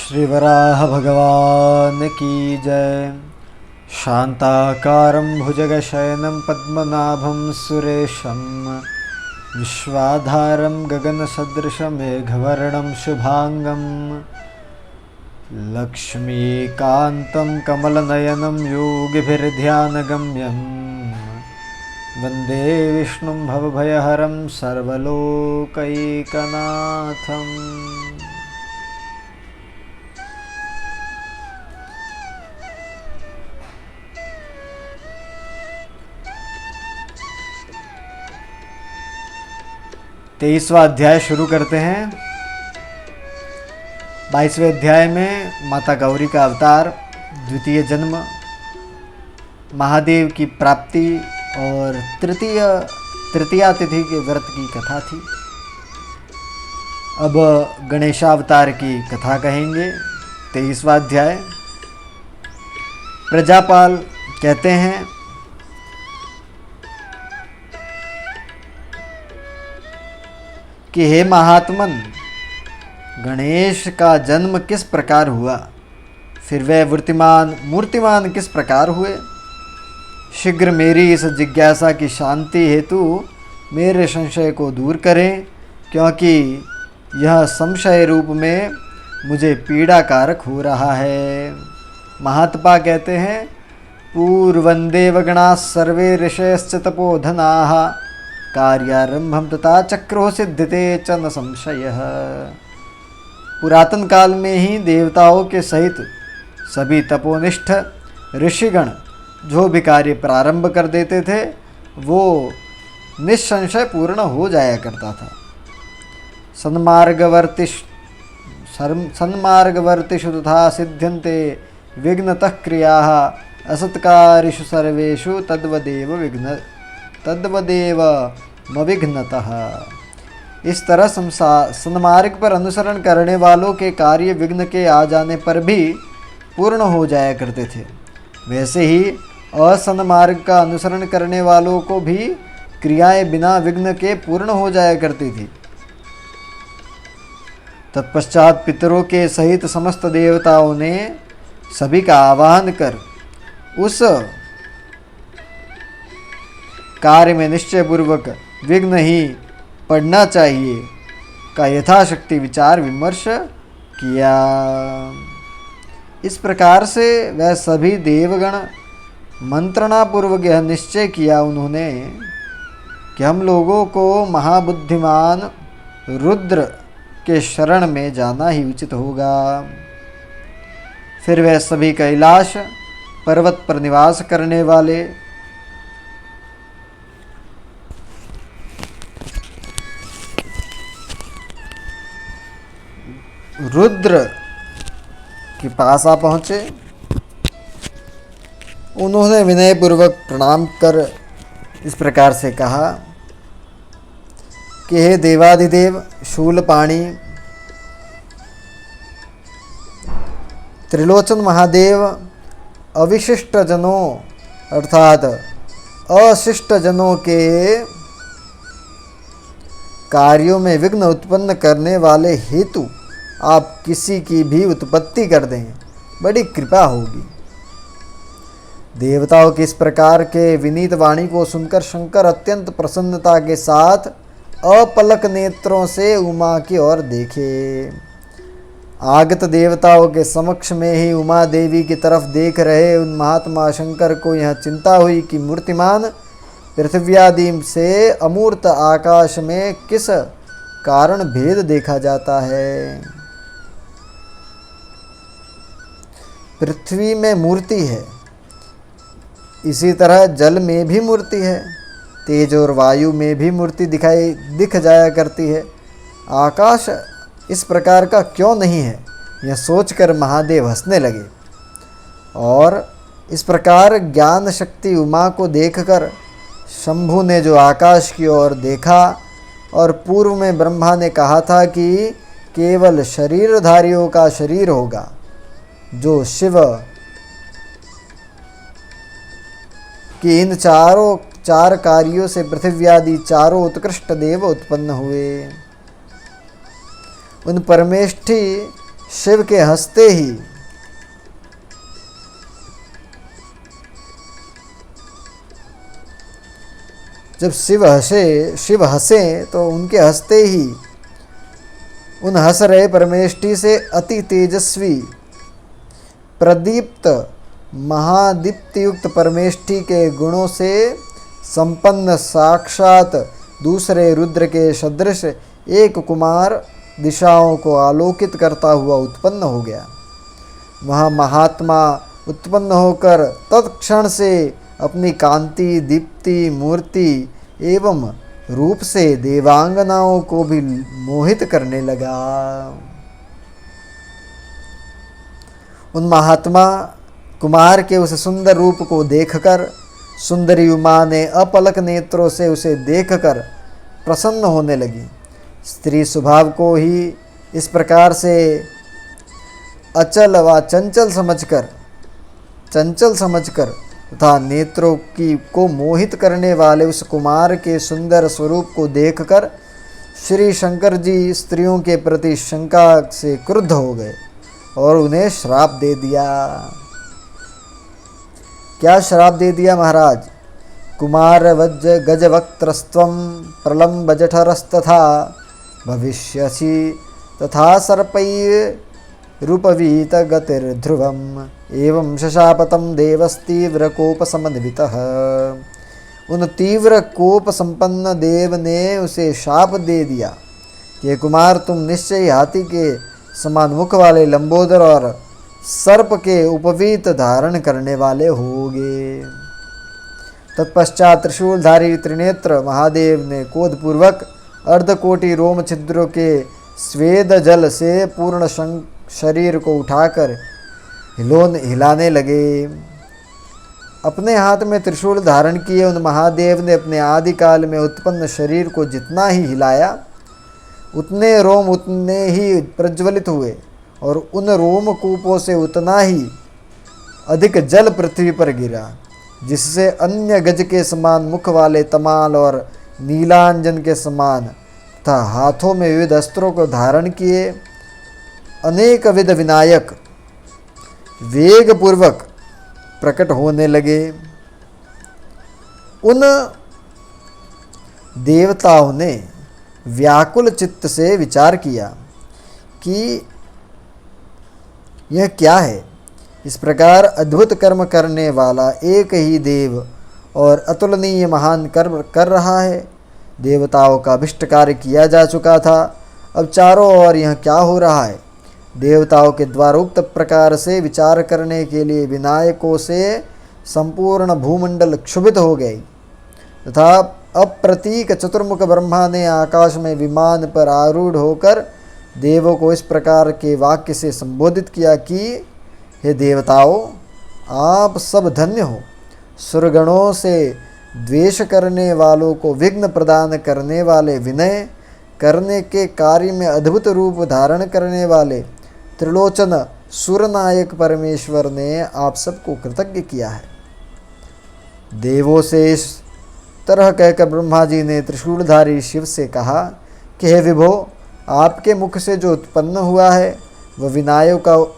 श्री वराह भगवान की जय। शांताकारं भुजगशयनं पद्मनाभं सुरेशं विश्वाधारं गगनसदृशमेघवर्णं शुभांगं लक्ष्मीकान्तं कमलनयनं योगिभिर्ध्यानगम्यं वन्दे विष्णुं भवभयहरं सर्वलोकैकनाथम्। तेईसवां अध्याय शुरू करते हैं। 22वें अध्याय में माता गौरी का अवतार, द्वितीय जन्म, महादेव की प्राप्ति और तृतीया तिथि के व्रत की कथा थी। अब गणेशावतार की कथा कहेंगे। 23वां अध्याय। प्रजापाल कहते हैं कि हे महात्मन, गणेश का जन्म किस प्रकार हुआ, फिर वह मूर्तिमान किस प्रकार हुए। शीघ्र मेरी इस जिज्ञासा की शांति हेतु मेरे संशय को दूर करें, क्योंकि यह संशय रूप में मुझे पीड़ाकारक हो रहा है। महात्मा कहते हैं, पूर्वंदेव गणाः सर्वे ऋषयश्च तपोधनाः कार्यारंभम तथा चक्रो सिद्धते च न संशयः। पुरातन काल में ही देवताओं के सहित सभी तपोनिष्ठ ऋषिगण जो भी कार्य प्रारंभ कर देते थे वो निस्संशय पूर्ण हो जाया करता था। सन्मार्गवर्तिषु तथा सिद्ध्यन्ते विघ्नतः क्रियाः असत्कारिषु सर्वेषु तद्वदेवमविघ्नतः। इस तरह सन्मार्ग पर अनुसरण करने वालों के कार्य विघ्न के आ जाने पर भी पूर्ण हो जाया करते थे, वैसे ही असन्मार्ग का अनुसरण करने वालों को भी क्रियाएं बिना विघ्न के पूर्ण हो जाया करती थी। तत्पश्चात पितरों के सहित समस्त देवताओं ने सभी का आवाहन कर उस कार्य में निश्चयपूर्वक विघ्न ही पड़ना चाहिए का यथाशक्ति विचार विमर्श किया। इस प्रकार से वह सभी देवगण मंत्रणा पूर्वक यह निश्चय किया उन्होंने कि हम लोगों को महाबुद्धिमान रुद्र के शरण में जाना ही उचित होगा। फिर वह सभी कैलाश पर्वत पर निवास करने वाले रुद्र के पास आ पहुँचे। उन्होंने विनयपूर्वक प्रणाम कर इस प्रकार से कहा कि हे देवाधिदेव शूलपाणी, त्रिलोचन महादेव, अविशिष्ट जनों अर्थात अशिष्ट जनों के कार्यों में विघ्न उत्पन्न करने वाले हेतु आप किसी की भी उत्पत्ति कर दें, बड़ी कृपा होगी। देवताओं की इस प्रकार के विनीत वाणी को सुनकर शंकर अत्यंत प्रसन्नता के साथ अपलक नेत्रों से उमा की ओर देखे। आगत देवताओं के समक्ष में ही उमा देवी की तरफ देख रहे उन महात्मा शंकर को यह चिंता हुई कि मूर्तिमान पृथ्व्यादि से अमूर्त आकाश में किस कारण भेद देखा जाता है। पृथ्वी में मूर्ति है, इसी तरह जल में भी मूर्ति है, तेज और वायु में भी मूर्ति दिख जाया करती है। आकाश इस प्रकार का क्यों नहीं है, यह सोचकर महादेव हंसने लगे। और इस प्रकार ज्ञान शक्ति उमा को देखकर शंभु ने जो आकाश की ओर देखा और पूर्व में ब्रह्मा ने कहा था कि केवल शरीरधारियों का शरीर होगा, जो शिव कि इन चार कार्यों से पृथ्वी आदि चारों उत्कृष्ट देव उत्पन्न हुए। उन परमेष्ठी शिव के हंसते ही जब शिव हंसे तो उनके हंसते ही उन हंस रहे परमेष्टि से अति तेजस्वी प्रदीप्त महादीप्तियुक्त परमेष्टि के गुणों से संपन्न साक्षात दूसरे रुद्र के सदृश एक कुमार दिशाओं को आलोकित करता हुआ उत्पन्न हो गया। वह महात्मा उत्पन्न होकर तत्क्षण से अपनी कांति, दीप्ति, मूर्ति एवं रूप से देवांगनाओं को भी मोहित करने लगा। उन महात्मा कुमार के उस सुंदर रूप को देखकर सुंदरी उमा ने अपलक नेत्रों से उसे देखकर प्रसन्न होने लगी। स्त्री स्वभाव को ही इस प्रकार से अचल व चंचल समझकर तथा नेत्रों की को मोहित करने वाले उस कुमार के सुंदर स्वरूप को देखकर श्री शंकर जी स्त्रियों के प्रति शंका से क्रुद्ध हो गए और उन्हें श्राप दे दिया। क्या श्राप दे दिया महाराज? कुमार वज्ज गजवक्त्रस्त्वं प्रलम्ब जठरस्तथा भविष्यसि तथा सर्पैः रूपवीत गतिर्ध्रुवम् एवं शशापतं देवस्तीव्र कोप समन्वितः। उन तीव्र कोप संपन्न देव ने उसे शाप दे दिया कि कुमार तुम निश्चय हाथी के समान मुख वाले लंबोदर और सर्प के उपवीत धारण करने वाले होगे। तत्पश्चात त्रिशूलधारी त्रिनेत्र महादेव ने क्रोधपूर्वक अर्धकोटि रोम छिद्रों के स्वेद जल से पूर्ण शरीर को उठाकर हिलाने लगे। अपने हाथ में त्रिशूल धारण किए उन महादेव ने अपने आदिकाल में उत्पन्न शरीर को जितना ही हिलाया उतने रोम उतने ही प्रज्वलित हुए और उन रोम कूपों से उतना ही अधिक जल पृथ्वी पर गिरा, जिससे अन्य गज के समान मुख वाले तमाल और नीलांजन के समान तथा हाथों में विविध अस्त्रों को धारण किए अनेक विध विनायक वेग पूर्वक प्रकट होने लगे। उन देवताओं ने व्याकुल चित्त से विचार किया कि यह क्या है। इस प्रकार अद्भुत कर्म करने वाला एक ही देव और अतुलनीय महान कर्म कर रहा है। देवताओं का अभिष्ट कार्य किया जा चुका था, अब चारों ओर यह क्या हो रहा है। देवताओं के द्वारा उक्त प्रकार से विचार करने के लिए विनायकों से संपूर्ण भूमंडल क्षुभित हो गई तथा अप्रतीक चतुर्मुख ब्रह्मा ने आकाश में विमान पर आरूढ़ होकर देवों को इस प्रकार के वाक्य से संबोधित किया कि हे देवताओं, आप सब धन्य हो। सुरगणों से द्वेष करने वालों को विघ्न प्रदान करने वाले, विनय करने के कार्य में अद्भुत रूप धारण करने वाले त्रिलोचन सुरनायक परमेश्वर ने आप सबको कृतज्ञ किया है। देवों से इस तरह कहकर ब्रह्मा जी ने त्रिशूलधारी शिव से कहा कि हे विभो, आपके मुख से जो उत्पन्न हुआ है वह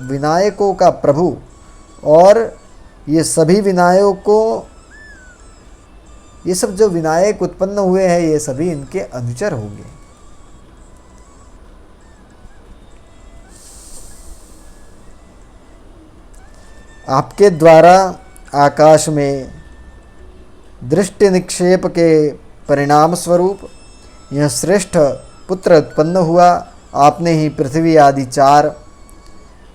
विनायकों का प्रभु और ये सब जो विनायक उत्पन्न हुए हैं ये सभी इनके अनुचर होंगे। आपके द्वारा आकाश में दृष्टि निक्षेप के परिणाम स्वरूप यह श्रेष्ठ पुत्र उत्पन्न हुआ। आपने ही पृथ्वी आदि चार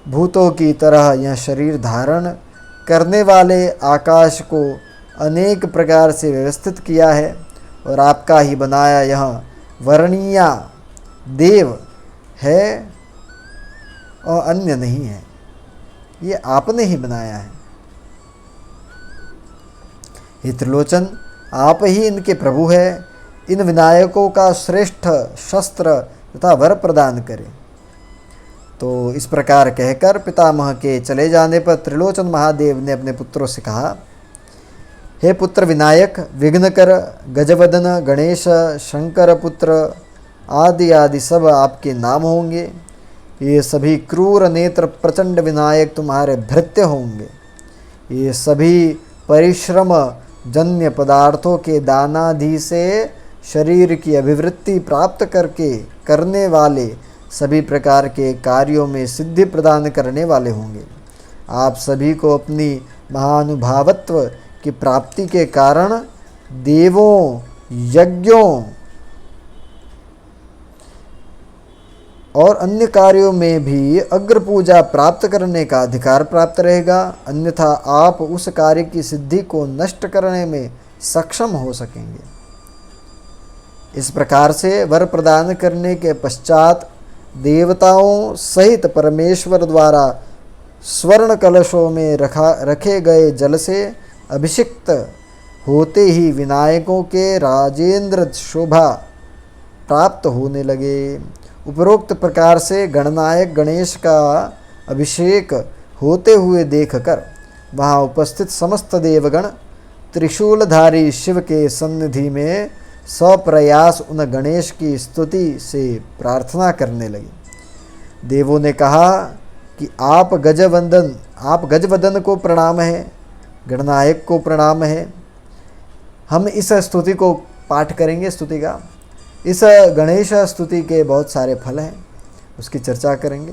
भूतों की तरह यह शरीर धारण करने वाले आकाश को अनेक प्रकार से व्यवस्थित किया है और आपका ही बनाया यह वर्णीया देव है और अन्य नहीं है। ये आपने ही बनाया है। हे त्रिलोचन, आप ही इनके प्रभु हैं। इन विनायकों का श्रेष्ठ शस्त्र तथा वर प्रदान करें। तो इस प्रकार कहकर पितामह के चले जाने पर त्रिलोचन महादेव ने अपने पुत्रों से कहा, हे पुत्र विनायक, विघ्नकर, गजवदन, गणेश, शंकर पुत्र आदि आदि सब आपके नाम होंगे। ये सभी क्रूर नेत्र प्रचंड विनायक तुम्हारे भृत्य होंगे। ये सभी परिश्रम जन्य पदार्थों के दानादि से शरीर की अभिवृत्ति प्राप्त करने वाले सभी प्रकार के कार्यों में सिद्धि प्रदान करने वाले होंगे। आप सभी को अपनी महानुभावत्व की प्राप्ति के कारण देवों, यज्ञों और अन्य कार्यों में भी अग्र पूजा प्राप्त करने का अधिकार प्राप्त रहेगा, अन्यथा आप उस कार्य की सिद्धि को नष्ट करने में सक्षम हो सकेंगे। इस प्रकार से वर प्रदान करने के पश्चात देवताओं सहित परमेश्वर द्वारा स्वर्ण कलशों में रखे गए जल से अभिषिक्त होते ही विनायकों के राजेंद्र शोभा प्राप्त होने लगे। उपरोक्त प्रकार से गणनायक गणेश का अभिषेक होते हुए देखकर वहाँ उपस्थित समस्त देवगण त्रिशूलधारी शिव के सन्निधि में सप्रयास उन गणेश की स्तुति से प्रार्थना करने लगे। देवों ने कहा कि आप गजवदन को प्रणाम है, गणनायक को प्रणाम है। हम इस स्तुति को पाठ करेंगे। स्तुति का इस गणेश स्तुति के बहुत सारे फल हैं, उसकी चर्चा करेंगे।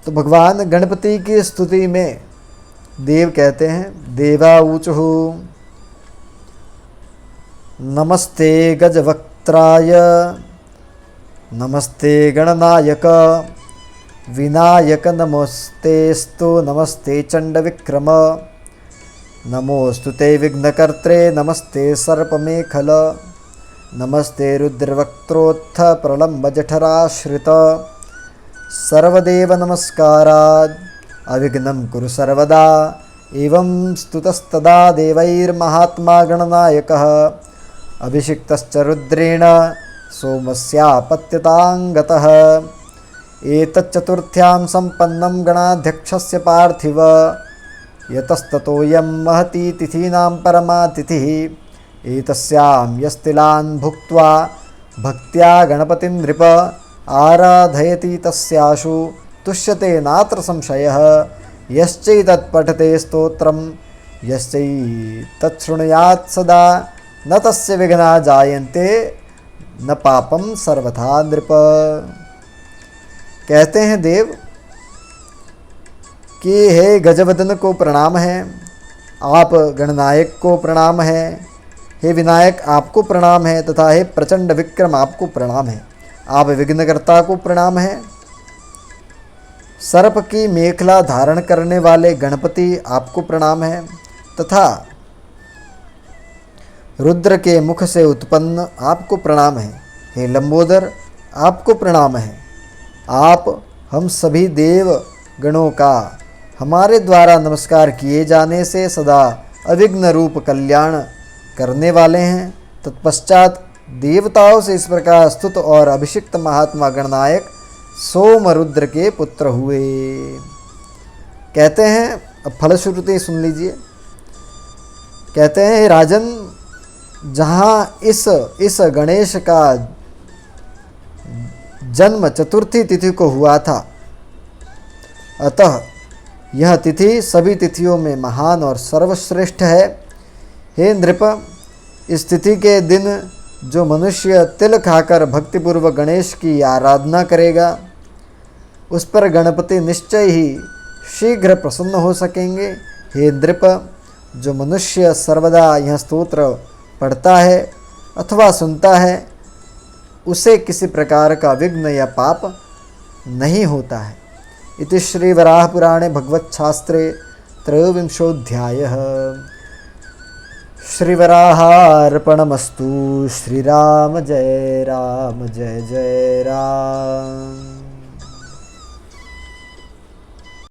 तो भगवान गणपति की स्तुति में देव कहते हैं, देवाऊचुः नमस्ते गजवक्त्राय नमस्ते गणनायक विनायक नमस्तेस्तु नमस्ते चंडविक्रम नमोस्तुते विघ्नकर्त्रे नमस्ते सर्पमेखल नमस्ते रुद्रवक्त्रोत्थ प्रलम्ब जठराश्रित सर्वदेव नमस्कारात् अविघ्नं कुरु सर्वदा एवं स्तुतस्तदा देवैर्महात्मा गणनायकः अभिषिक्तश्च रुद्रेण सोमस्यापत्यताङ्गतः एतच्चतुर्थ्यां सम्पन्नं गणाध्यक्षस्य पार्थिव यतस्ततोऽयं महती तिथीनां परमा तिथिः एतस्यां यस्तिलान् भुक्त्वा भक्त्या गणपतिं नृप आराधयति तस्याशु तुष्यते नात्र संशयः यश्चैतत्पठते स्तोत्रं यश्चैतच्छृणुयात् सदा न तस्य विघ्ना जायन्ते न पापम सर्वथा नृप। कहते हैं देव कि हे गजवदन को प्रणाम है, आप गणनायक को प्रणाम है, हे विनायक आपको प्रणाम है, तथा हे प्रचंड विक्रम आपको प्रणाम है, आप विघ्नकर्ता को प्रणाम है। सर्प की मेखला धारण करने वाले गणपति आपको प्रणाम है, तथा रुद्र के मुख से उत्पन्न आपको प्रणाम है। हे लंबोदर आपको प्रणाम है। आप हम सभी देव गणों का हमारे द्वारा नमस्कार किए जाने से सदा अविघ्न रूप कल्याण करने वाले हैं। तत्पश्चात देवताओं से इस प्रकार स्तुत और अभिषिक्त महात्मा गणनायक सोम रुद्र के पुत्र हुए। कहते हैं, अब फलश्रुति सुन लीजिए। कहते हैं, हे राजन, जहाँ इस गणेश का जन्म चतुर्थी तिथि को हुआ था, अतः यह तिथि सभी तिथियों में महान और सर्वश्रेष्ठ है। हे नृप, इस तिथि के दिन जो मनुष्य तिल खाकर भक्तिपूर्वक गणेश की आराधना करेगा, उस पर गणपति निश्चय ही शीघ्र प्रसन्न हो सकेंगे। हे नृप, जो मनुष्य सर्वदा यह स्तोत्र पढ़ता है अथवा सुनता है, उसे किसी प्रकार का विघ्न या पाप नहीं होता है। इति श्री वराह पुराणे भगवच्छास्त्रे त्रयोविंशोऽध्यायः। श्रीवराहार्पणमस्तु। श्रीराम जय राम, जय जय राम।